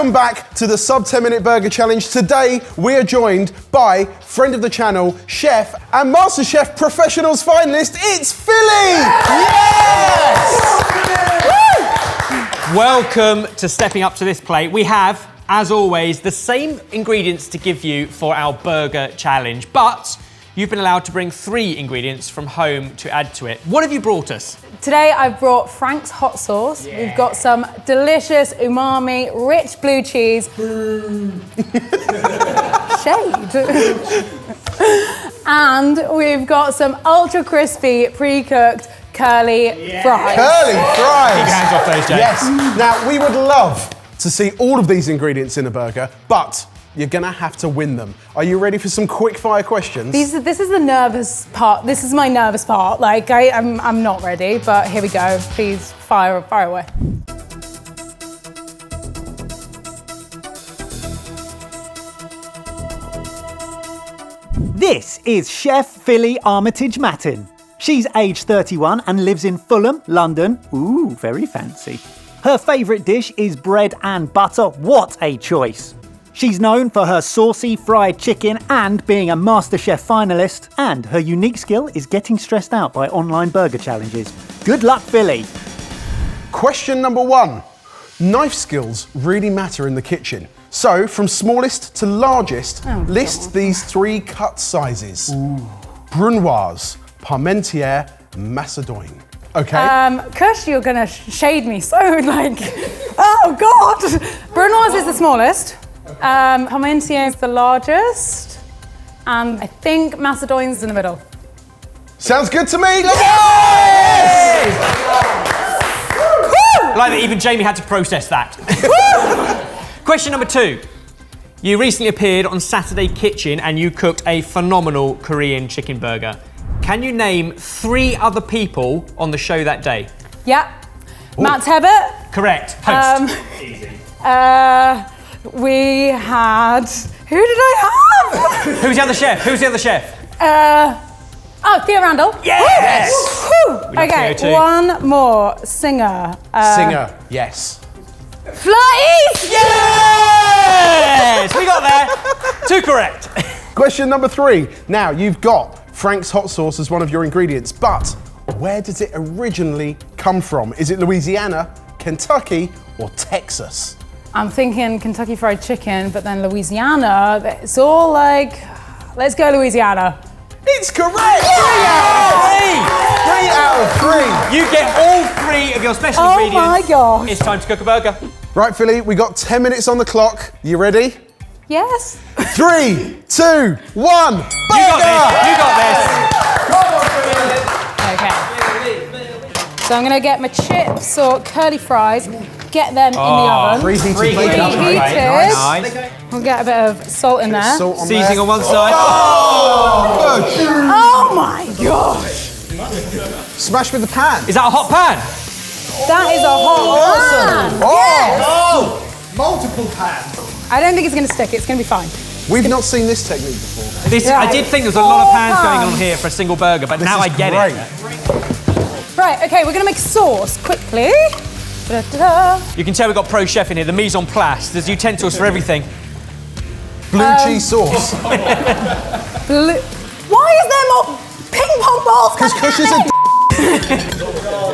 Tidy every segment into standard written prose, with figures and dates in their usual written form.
Welcome back to the Sub 10 Minute Burger Challenge. Today we are joined by friend of the channel, chef and Masterchef Professionals finalist, it's Philli! Yes! Welcome to stepping up to this plate. We have, as always, the same ingredients to give you for our burger challenge, but you've been allowed to bring 3 ingredients from home to add to it. What have you brought us? Today I've brought Frank's hot sauce. Yeah. We've got some delicious umami, rich blue cheese. Shade. And we've got some ultra crispy, pre-cooked curly fries. Curly fries! Keep your hands off those, Jay. Yes. Now, we would love to see all of these ingredients in a burger, but you're gonna have to win them. Are you ready for some quick fire questions? This is the nervous part. This is my nervous part. Like, I'm not ready, but here we go. Please fire away. This is Chef Philli Armitage-Mattin. She's age 31 and lives in Fulham, London. Ooh, very fancy. Her favourite dish is bread and butter. What a choice! She's known for her saucy fried chicken and being a Masterchef finalist, and her unique skill is getting stressed out by online burger challenges. Good luck, Philli. Question number 1. Knife skills really matter in the kitchen. So, from smallest to largest, list these 3 cut sizes. Brunoise, Parmentier, Macédoine. Okay. Kush, you're gonna shade me so like, oh God. Brunoise is the smallest. Parmentier is the largest, and I think Macedonia's in the middle. Sounds good to me. Let's Like that even Jamie had to process that. Question number 2. You recently appeared on Saturday Kitchen and you cooked a phenomenal Korean chicken burger. Can you name 3 other people on the show that day? Yeah. Matt Tebbett. Correct. Host. Easy. We had... Who did I have? Who's the other chef? Who's the other chef? Theo Randall. Yes! Woo! Okay, Theo too. one more. Singer. Singer, yes. Flies! Yes! We got there. 2 correct. Question number 3. Now, you've got Frank's hot sauce as one of your ingredients, but where does it originally come from? Is it Louisiana, Kentucky, or Texas? I'm thinking Kentucky Fried Chicken, but then Louisiana, it's all like, let's go Louisiana. It's correct! 3 out of 3! 3 out of 3! You get all 3 of your special ingredients. Oh my gosh. It's time to cook a burger. Right, Philli, we got 10 minutes on the clock. You ready? Yes. 3, 2, 1, burger! You got this. Okay. So I'm gonna get my chips or curly fries, get them in the oven. Preheated. Nice. We'll get a bit of salt in there. Salt on Seasoning there. on one side. Oh my gosh! Smash with the pan. Is that a hot pan? That is a hot pan. Oh! Multiple pans. I don't think it's gonna stick, it's gonna be fine. We've not seen this technique before. I did think there was a lot of pans going on here for a single burger, but now I get it. Right, okay, we're gonna make sauce quickly. Da-da-da. You can tell we've got pro chef in here, the mise en place. There's utensils for everything. Blue cheese sauce. Why is there more ping pong balls? Because Kush is a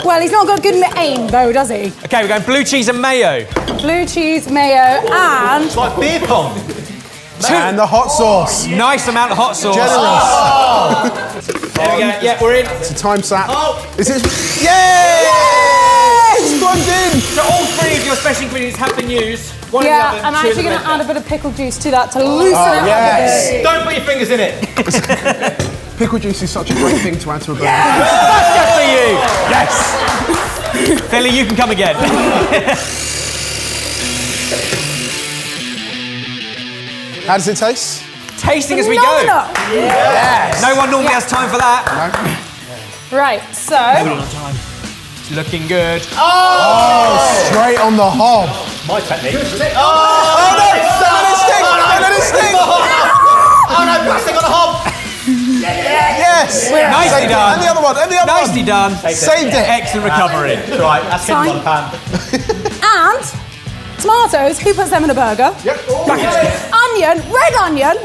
Well, he's not got good aim though, does he? Okay, we're going blue cheese and mayo. Blue cheese, mayo, and... It's like beer pong. And the hot sauce. Nice amount of hot sauce. Generous. There we go. Yeah, we're in. It's a time sap. Is it? Yay! Yay! It's plugged in. So all 3 of your special ingredients have been used. One in the oven, I'm 2 in actually the going to blender. add a bit of pickle juice to that to loosen it up a bit. Don't put your fingers in it. Pickle juice is such a great thing to add to a burger. That's good for you. Yes. Philli, you can come again. How does it taste? Tasting as we go. Phenomenal. Yes. No one normally has time for that. Right, so... Looking good. Oh, straight on the hob. My technique. Oh no! Don't let it stick! Don't let it stick! Oh no, plastic on the hob. Yes! Nicely done. And the other one, and the other one. Nicely done. Saved it. Excellent recovery. Right, that's him on the pan. And Tomatoes, who puts them in a burger? Yep. Onion, red onion.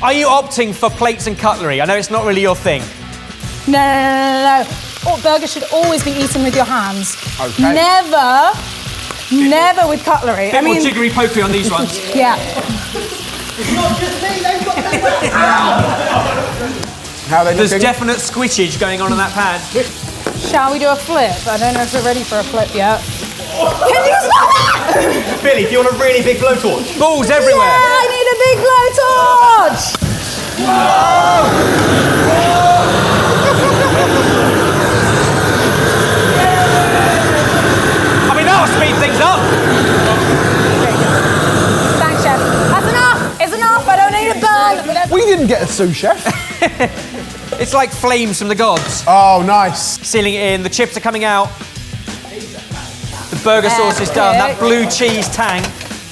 Are you opting for plates and cutlery? I know it's not really your thing. No. Oh, burgers should always be eaten with your hands. Okay. Never with cutlery. Bit more jiggery pokery on these ones. Yeah. How are they There's looking? definite squishage going on in that pan. Shall we do a flip? I don't know if we're ready for a flip yet. Can you stop that? Philly, do you want a really big blowtorch? Balls everywhere. Yeah, I need a big blowtorch. I mean, that'll speed things up. Thanks, chef. That's enough. It's enough. I don't need a burn. We didn't get a sous chef. It's like flames from the gods. Oh, nice. Sealing it in. The chips are coming out. The burger sauce is done. That blue cheese tang.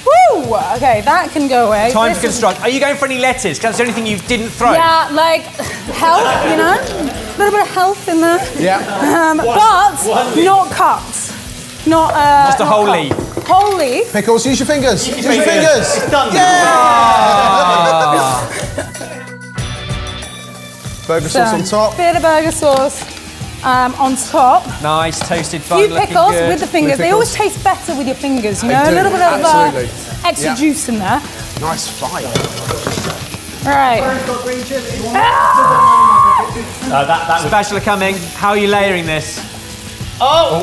Woo! Okay, that can go away. Time This to construct. Are you going for any lettuce? Because that's the only thing you didn't throw. Yeah, like health, you know? A little bit of health in there. Yeah. But not cuts. Not Just a not whole cut. leaf. Whole leaf. Pickles, use your fingers. Use your fingers. It's done. Burger sauce on top. Bit of burger sauce on top. Nice toasted A bun. few looking pickles good. with the fingers. They always taste better with your fingers, you know? They A do, little bit of absolutely. extra Yeah. juice in there. Nice fire. Right. That was Spatula coming. How are you layering this? Oh,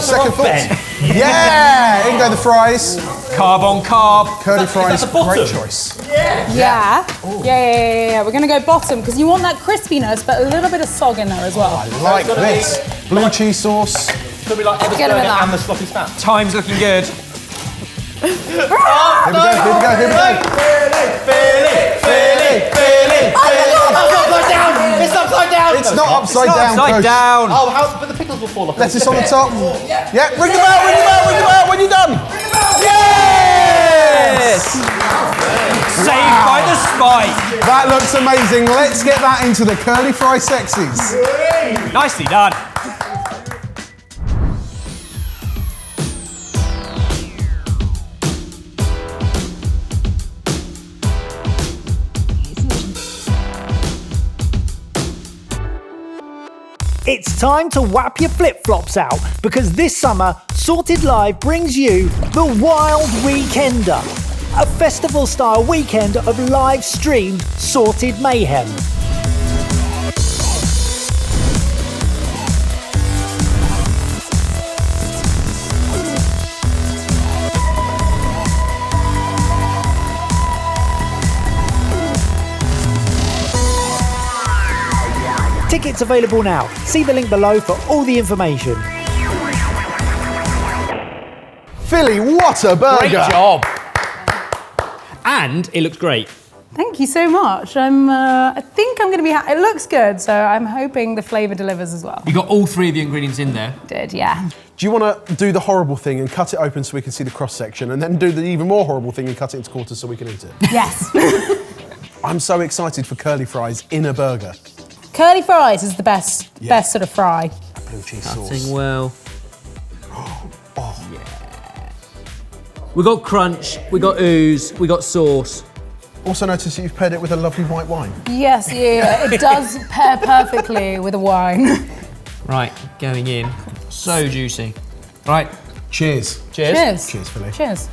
second Ben. thoughts. Yeah, in go the fries. Carb on carb. Curly fries, the bottom? great choice. Yeah. Yeah. We're going to go bottom because you want that crispiness, but a little bit of sog in there as well. I like this. Blue cheese sauce. Could be like Get a bit of Eversberger that. and the sloppy spat. Time's looking good. Here we go. Upside down! It's upside down! It's not upside down, Upside Coach. down. Oh, but the pickles will fall off. Lettuce on the top. Yeah, ring them out when you're done. Yes! Saved by the spike. That looks amazing. Let's get that into the curly fry sexies. Nicely done. It's time to whap your flip-flops out because this summer, Sorted Live brings you the Wild Weekender, a festival-style weekend of live-streamed sorted mayhem. Tickets available now. See the link below for all the information. Philly, what a burger. Great job. And it looks great. Thank you so much. I think I'm going to be. It looks good, so I'm hoping the flavour delivers as well. You got all three of the ingredients in there. Did, yeah. Do you want to do the horrible thing and cut it open so we can see the cross section, and then do the even more horrible thing and cut it into quarters so we can eat it? Yes. I'm so excited for curly fries in a burger. Curly fries is the best sort of fry. Blue cheese Cutting sauce. well. We got crunch, we got ooze, we got sauce. Also notice that you've paired it with a lovely white wine. Yes, yeah, it does pair perfectly with a wine. Right, going in. So juicy. Right, Cheers. cheers. Cheers. Cheers, Philly. Cheers.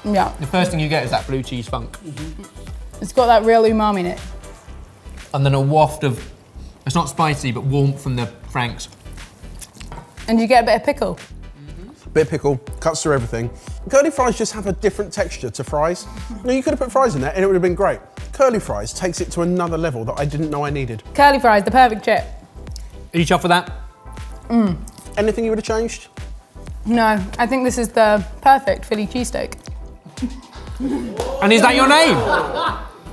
Yeah, The first thing you get is that blue cheese funk. it's got that real umami in it. And then a waft of, it's not spicy, but warmth from the Franks. And you get a bit of pickle. Bit of pickle, cuts through everything. Curly fries just have a different texture to fries. No, you could have put fries in there and it would have been great. Curly fries takes it to another level that I didn't know I needed. Curly fries, the perfect chip. Are you chuffed with that? Anything you would have changed? No, I think this is the perfect Philly cheesesteak. And is that your name?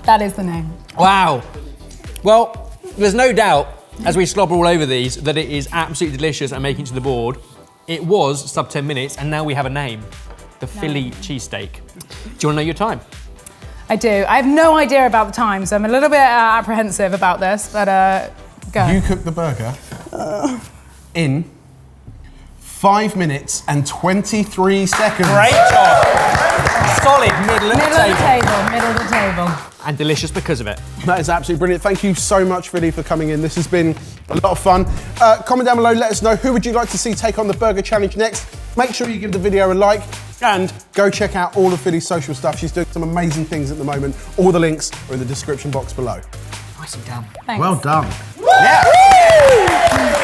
That is the name. Wow. Well, there's no doubt, as we slobber all over these, that it is absolutely delicious and making it to the board. It was sub 10 minutes, and now we have a name. The Philly cheesesteak. Do you want to know your time? I do. I have no idea about the time, so I'm a little bit apprehensive about this, but go. You cooked the burger in 5 minutes and 23 seconds. Great job. Solid middle of Middle the of the table. table, middle of the table. And delicious because of it. That is absolutely brilliant. Thank you so much, Philli, for coming in. This has been a lot of fun. Comment down below, let us know who would you like to see take on the burger challenge next. Make sure you give the video a like and go check out all of Philli's social stuff. She's doing some amazing things at the moment. All the links are in the description box below. Nicely done. Thanks. Well done. Yeah.